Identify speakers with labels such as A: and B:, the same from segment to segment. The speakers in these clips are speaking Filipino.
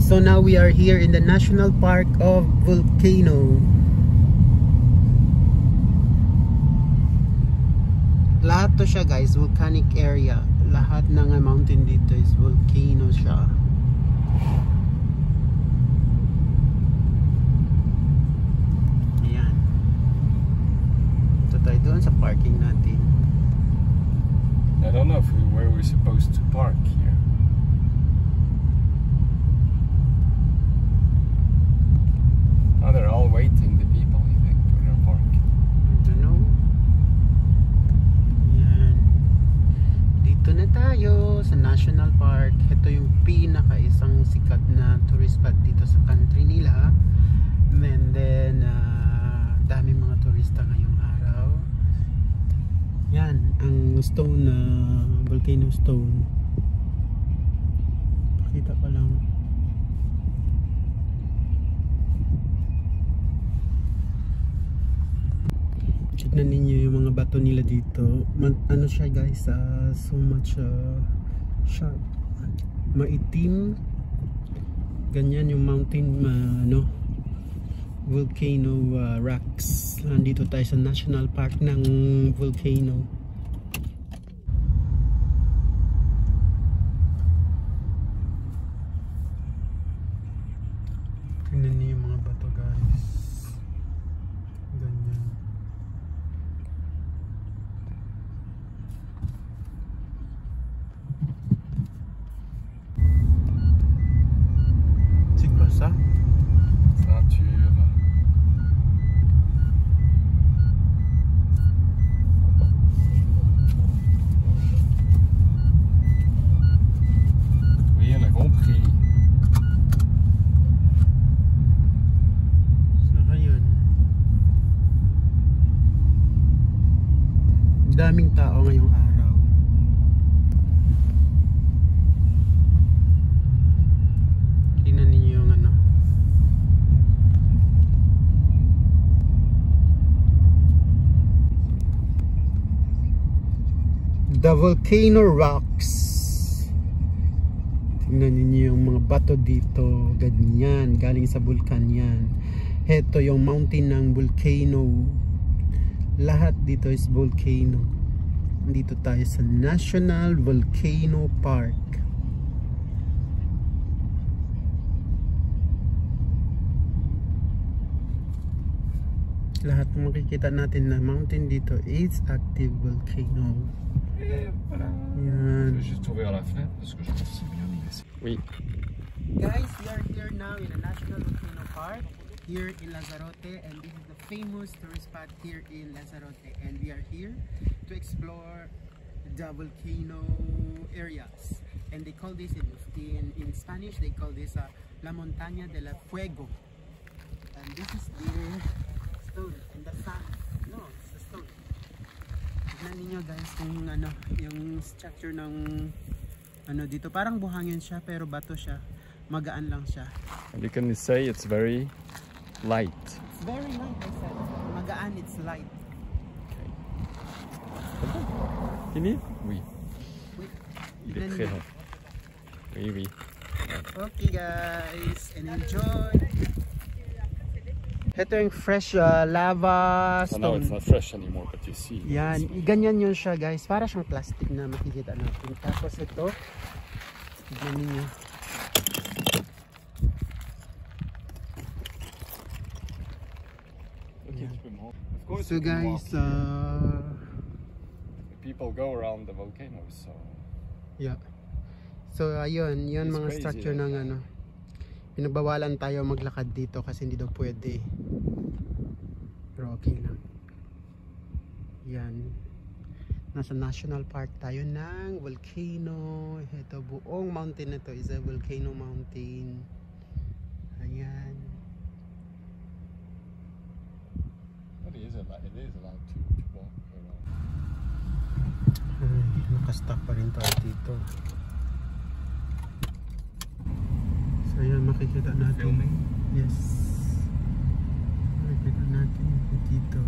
A: So now we are here in the National Park of Volcano. Lahat to siya guys, volcanic area. Lahat ng mountain dito is volcano siya. Ayan. Ito tayo doon sa parking natin.
B: I don't know where we're supposed to park here. Oh, they're all waiting, the people, you think, for their park.
A: I don't know. Yan. Dito na tayo sa National Park. Ito yung pinaka-isang sikat na tourist spot dito sa country nila. And then, daming mga turista ngayong araw. Yan, ang stone, volcano stone. Pakita ko lang. Tignan ninyo yung mga bato nila dito. Ano siya guys, so much sharp. Maitim. Ganyan yung mountain, volcano rocks. Nandito tayo sa National Park ng volcano. Tignan niyo yung mga bato guys. Ganyan. C'est quoi ça?
B: Ceinture. Oui, on a compris.
A: Saka yun. Daming tao ngayong araw. Tingnan ninyo yung ano. The volcano rocks. Tingnan ninyo yung mga bato dito. Ganyan, galing sa bulkan yan. Heto yung mountain ng volcano. Lahat dito is volcano. Dito tayo sa National Volcano Park. Lahat ng makikita natin na mountain dito is active volcano. Yan.
B: Je vais juste ouvrir la fenêtre parce que je pense que c'est bien ici. Oui.
A: Guys, we are here now in the National Volcano Park here in Lanzarote, and this is the famous tourist spot here in Lanzarote, and we are here to explore the volcano areas, and they call this in Spanish they call this La Montaña de la Fuego, and this is the stone and the sun. No, it's the stone. Tignan ninyo guys kung ano yung structure ng ano dito, parang buhangin siya pero bato siya, magaan lang siya.
B: And you can say it's very light.
A: It's very light, I said. Magaan, it's light.
B: Okay. Fini? Oui.
A: Oui.
B: Il est très long. Oui, oui.
A: Okay guys, and enjoy. Ito yung fresh lava
B: Oh, no,
A: stone.
B: it's not fresh anymore, but you see.
A: Yan, ganyan yun siya guys. Para siyang plastic na makikita natin. Tapos ito, tignan ninyo. So guys,
B: people go around the volcano, so
A: yeah. So ayun, yun
B: It's
A: mga
B: crazy,
A: structure ng ano. Pinagbawalan tayo maglakad dito kasi hindi daw pwede. Pero okay lang. Yan. Nasa National Park tayo ng volcano. Ito, buong mountain na to is a volcano mountain. Ayan.
B: it is allowed to walk around.
A: Ay, nakastock pa rin tayo dito. So ayan, makikita natin.
B: Filming?
A: Yes. Makikita natin dito.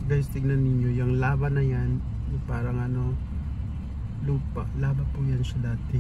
A: Guys, tignan ninyo, yung lava na yan, parang ano, lupa. Lava po yan siya dati.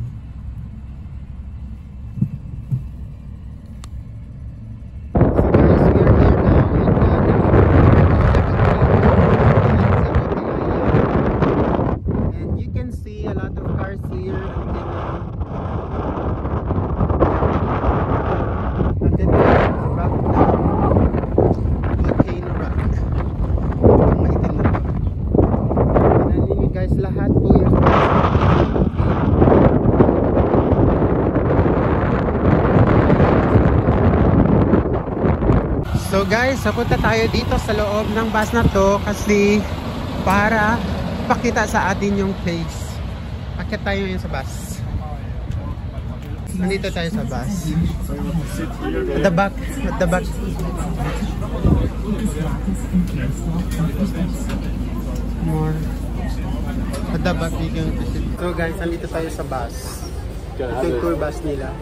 A: So guys, sapunta tayo dito sa loob ng bus na to kasi para pakita sa atin yung place. Akit tayo ngayon sa bus. Nandito tayo sa bus. At the back, at the back. More. At the back, you can visit. So guys, nandito tayo sa bus. Ito yung tour bus nila.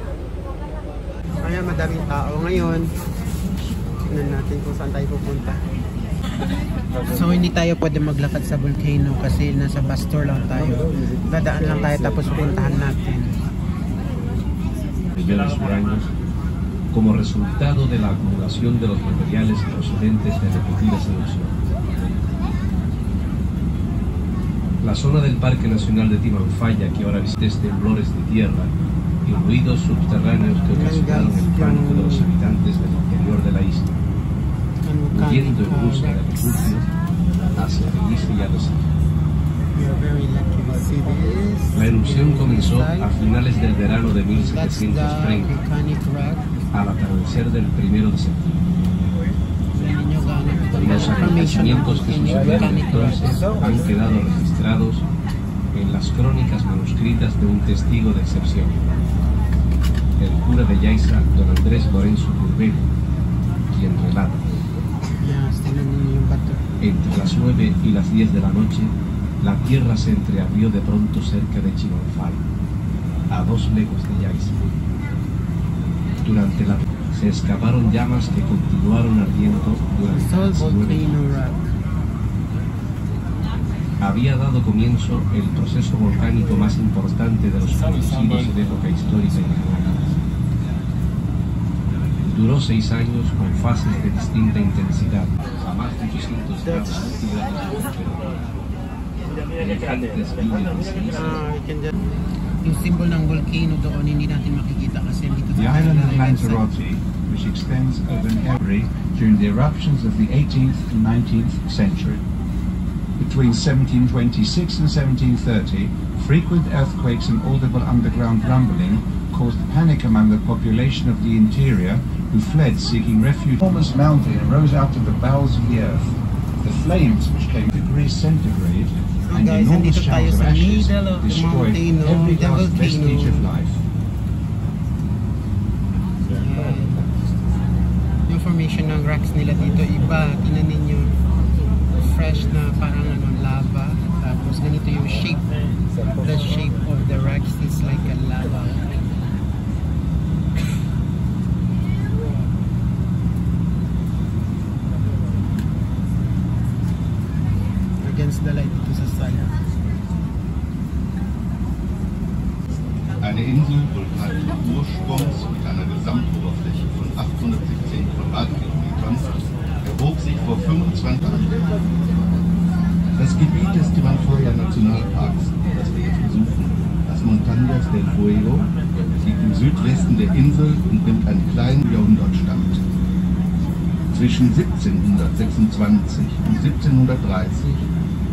A: Ayan, madaming tao ngayon. Tignan natin kung saan tayo pupunta. So hindi tayo pwede maglakad sa volcano kasi nasa bus tour lang tayo. Dadaan lang tayo tapos puntahan natin.
C: Millones de años como resultado de la acumulación de los materiales procedentes de repetidas erupciones. La zona del Parque Nacional de Timanfaya, que ahora visita temblores de tierra y ruidos subterráneos que ocasionaron el pánico de los habitantes del interior de la isla, huyendo en busca de refugio hacia Belice y Arrecife. La erupción comenzó a finales del verano de 1730, al atardecer del 1 de septiembre. Los acontecimientos que sucedieron entonces han quedado registrados en las crónicas manuscritas de un testigo de excepción, el cura de Yaiza, don Andrés Lorenzo Curbelo, quien relata: entre las 9 y las 10 de la noche, la tierra se entreabrió de pronto cerca de Timanfaya, a 2 leguas de Yaiza. Durante la se escaparon llamas que continuaron ardiendo durante casi 9 horas. Había dado comienzo el proceso volcánico más importante de los conocidos en época histórica en Canary. Duró 6 años con fases de distinta intensidad, a más de 200 grados centígrados.
A: Yung symbol ng volcano doon hindi natin makikita kasi dito
D: the island of Lanzarote, which extends over an area during the eruptions of the 18th and 19th century. Between 1726 and 1730, frequent earthquakes and audible underground rumbling caused panic among the population of the interior, who fled seeking refuge. An enormous mountain rose out of the bowels of the earth. The flames, which came to degrees centigrade, and enormous showers of ashes destroyed every last vestige of life.
A: Yung formation ng rocks nila dito iba, tingnan ninyo, fresh na parang ano, lava, tapos ganito yung shape. The shape of the rocks is like a lava. Against the light dito sa side.
E: Eine Insel vulkanischen Ursprungs mit einer Gesamtoberfläche von 817 Quadratkilometern erhob sich vor 25 Jahren. Das Gebiet des Timanfaya Nationalparks, das wir jetzt besuchen, das Montañas del Fuego, liegt im Südwesten der Insel und nimmt einen kleinen Jahrhundertstand. Zwischen 1726 und 1730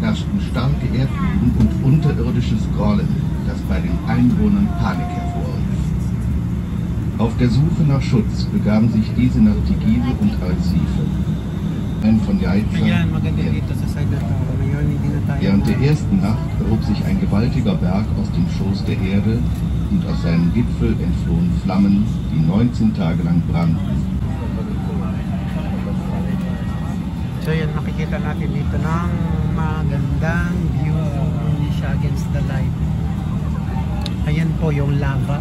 E: herrschten starke Erdbeben und unterirdisches Grollen, das bei den Einwohnern Panik hervorrief. Auf der Suche nach Schutz begaben sich diese nach Tigide und Arrecife. Von Yaiza. Während der ersten Nacht erhob sich ein gewaltiger Berg aus dem Schoß der Erde und aus seinem Gipfel entflohen Flammen, die 19 Tage lang brannten.
A: So yan, makikita natin dito ng magandang view, hindi siya against the light. Ayan po yung lava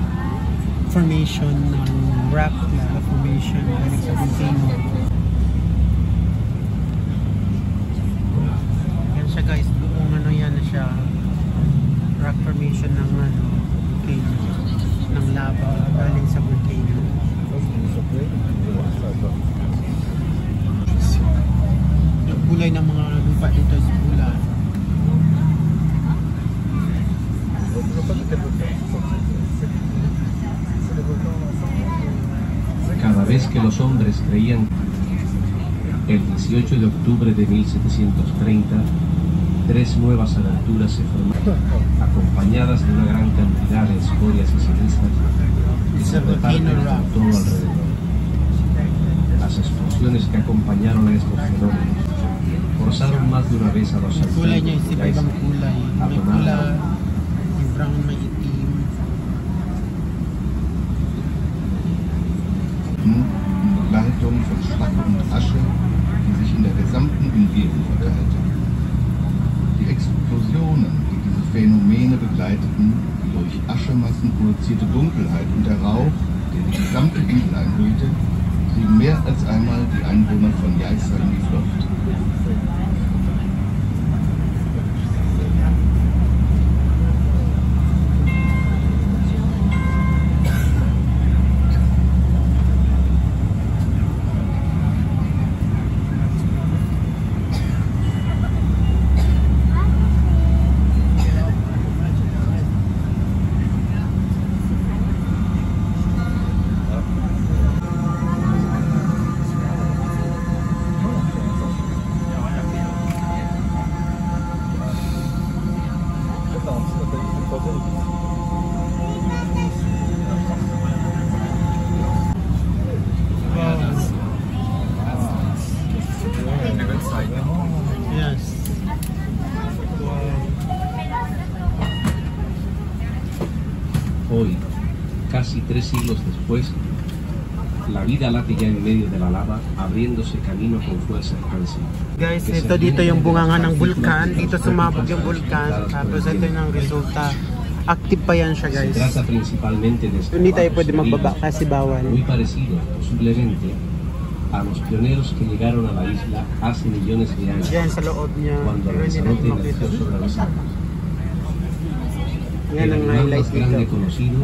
A: formation ng rock, lava formation galing sa volcano. kulay ng mga lupa dito is pula.
C: Cada vez que los hombres creían el 18 de octubre de 1730, 3 nuevas aberturas se formaron, acompañadas de una gran cantidad de escorias y cenizas que se reparten por todo alrededor. Las explosiones que acompañaron a estos fenómenos forzaron más de una vez a los
A: Kulay niya is
C: antiguos
A: iba-ibang kulay.
C: a
A: May
C: tomar
A: pula,
C: la
A: may brown, may itim.
E: In Begleitung von Schlack und Asche, die sich in der gesamten Umgebung verteilte. Die Explosionen, die diese Phänomene begleiteten, die durch Aschemassen produzierte Dunkelheit und der Rauch, der die gesamte Insel einhüllte, trieben mehr als einmal die Einwohner von Jaiza in die Flucht.
A: Yes.
C: Hoy, casi 3 siglos después, la vida late ya en medio de la lava, abriéndose camino con fuerza expansiva.
A: Guys, ito dito yung bungangan ng bulkan. Dito sumabog yung bulkan. Tapos ito yung resulta. Active pa yan siya,
C: Se
A: guys.
C: trata principalmente de
A: Hindi tayo pwede
C: estratos
A: magbaba
C: marinos,
A: kasi bawal.
C: muy parecidos, posiblemente, a los pioneros que llegaron a la isla hace millones de años,
A: Diyan sa loob niya.
C: cuando
A: Pero hindi
C: Lanzarote
A: natin makita.
C: nació sobre las aguas.
A: Yan
C: El
A: ang
C: animal
A: highlight
C: más grande
A: dito.
C: conocido